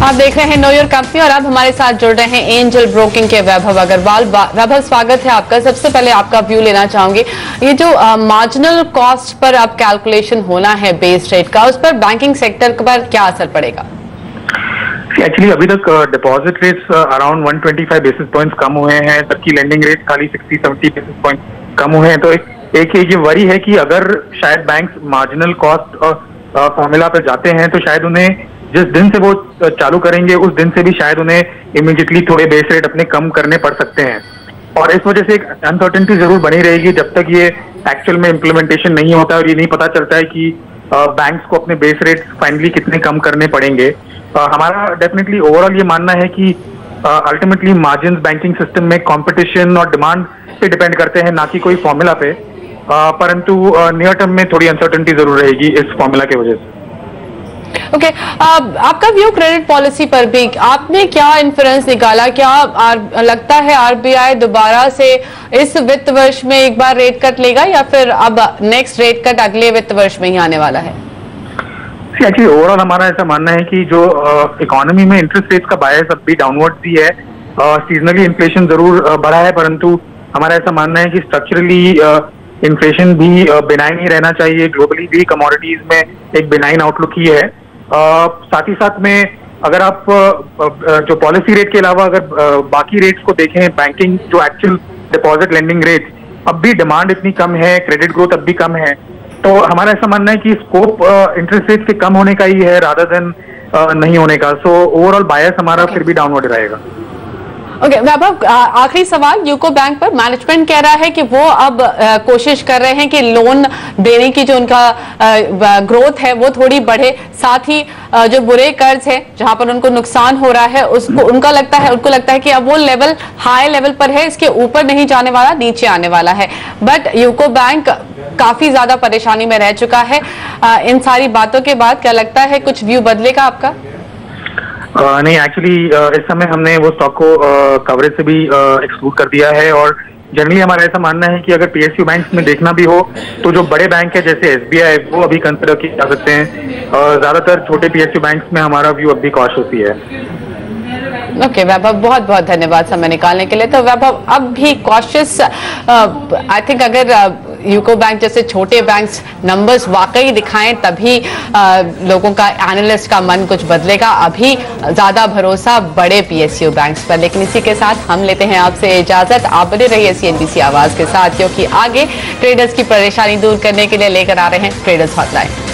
आप देख रहे हैं नो योर कंपनी और अब हमारे साथ जुड़ रहे हैं एंजल ब्रोकिंग के वैभव अग्रवाल। वैभव, स्वागत है आपका। सबसे पहले आपका व्यू लेना चाहूंगी, ये जो मार्जिनल कॉस्ट पर अब कैलकुलेशन होना है बेस रेट का, उस पर बैंकिंग सेक्टर पर क्या असर पड़ेगा? एक्चुअली अभी तक deposit rates around 125 basis points कम हुए हैं, जबकि लेंडिंग रेट खाली 60-70 बेसिस पॉइंट कम हुए हैं। तो एक ये वरी है कि अगर शायद बैंक्स मार्जिनल कॉस्ट फॉर्मूला पर जाते हैं तो शायद उन्हें जिस दिन से वो चालू करेंगे उस दिन से भी शायद उन्हें इमीडिएटली थोड़े बेस रेट अपने कम करने पड़ सकते हैं। और इस वजह से एक अनसर्टेनिटी जरूर बनी रहेगी जब तक ये एक्चुअल में इम्प्लीमेंटेशन नहीं होता और ये नहीं पता चलता है कि बैंक्स को अपने बेस रेट फाइनली कितने कम करने पड़ेंगे। हमारा डेफिनेटली ओवरऑल ये मानना है कि अल्टीमेटली मार्जिन बैंकिंग सिस्टम में कंपटीशन और डिमांड पे डिपेंड करते हैं, ना कि कोई फॉर्मूला पे। परंतु नियर टर्म में थोड़ी अनसर्टेनिटी जरूर रहेगी इस फॉर्मूला की वजह से। ओके, आपका व्यू क्रेडिट पॉलिसी पर भी, आपने क्या इन्फ्लुएंस निकाला? क्या लगता है आरबीआई दोबारा से इस वित्त वर्ष में एक बार रेट कट लेगा या फिर अब नेक्स्ट रेट कट अगले वित्त वर्ष में ही आने वाला है? एक्चुअली ओवरऑल हमारा ऐसा मानना है कि जो इकोनॉमी में इंटरेस्ट रेट्स का बायस अब भी डाउनवर्ड भी है। सीजनली इन्फ्लेशन जरूर बढ़ा है, परंतु हमारा ऐसा मानना है कि स्ट्रक्चरली इन्फ्लेशन भी बिनाइन ही रहना चाहिए। ग्लोबली भी कमोडिटीज में एक बिनाइन आउटलुक ही है। साथ ही साथ में अगर आप जो पॉलिसी रेट के अलावा अगर बाकी रेट्स को देखें, बैंकिंग जो एक्चुअल डिपॉजिट लेंडिंग रेट, अब भी डिमांड इतनी कम है, क्रेडिट ग्रोथ अब भी कम है। तो हमारा ऐसा मानना है कि स्कोप इंटरेस्ट रेट के कम होने का ही है रादर देन नहीं होने का। सो ओवरऑल बायस हमारा फिर भी डाउनवर्ड रहेगा। ओके वैभव, आखिरी सवाल यूको बैंक पर। मैनेजमेंट कह रहा है कि वो अब कोशिश कर रहे हैं कि लोन देने की जो उनका ग्रोथ है वो थोड़ी बढ़े, साथ ही जो बुरे कर्ज है जहां पर उनको नुकसान हो रहा है उसको उनको लगता है कि अब वो लेवल हाई लेवल पर है, इसके ऊपर नहीं जाने वाला, नीचे आने वाला है। बट यूको बैंक काफी ज्यादा परेशानी में रह चुका है। इन सारी बातों के बाद क्या लगता है कुछ व्यू बदलेगा आपका? नहीं, एक्चुअली इस समय हमने वो स्टॉक को कवरेज से भी एक्सक्लूड कर दिया है। और जनरली हमारा ऐसा मानना है कि अगर पीएसयू बैंक्स में देखना भी हो तो जो बड़े बैंक है जैसे एसबीआई वो अभी कंसिडर किए जा सकते हैं। ज्यादातर छोटे पीएसयू बैंक्स में हमारा व्यू अब भी कॉशियस ही है। ओके वैभव, बहुत बहुत धन्यवाद समय निकालने के लिए। तो वैभव अब भी कॉशियस, आई थिंक अगर यूको बैंक जैसे छोटे बैंक्स नंबर्स वाकई दिखाएं तभी लोगों का, एनालिस्ट का मन कुछ बदलेगा। अभी ज्यादा भरोसा बड़े पीएसयू बैंक्स पर। लेकिन इसी के साथ हम लेते हैं आपसे इजाजत। आप बने रहिए सीएनबीसी आवाज के साथ, क्योंकि आगे ट्रेडर्स की परेशानी दूर करने के लिए लेकर आ रहे हैं ट्रेडर्स हॉटलाइन।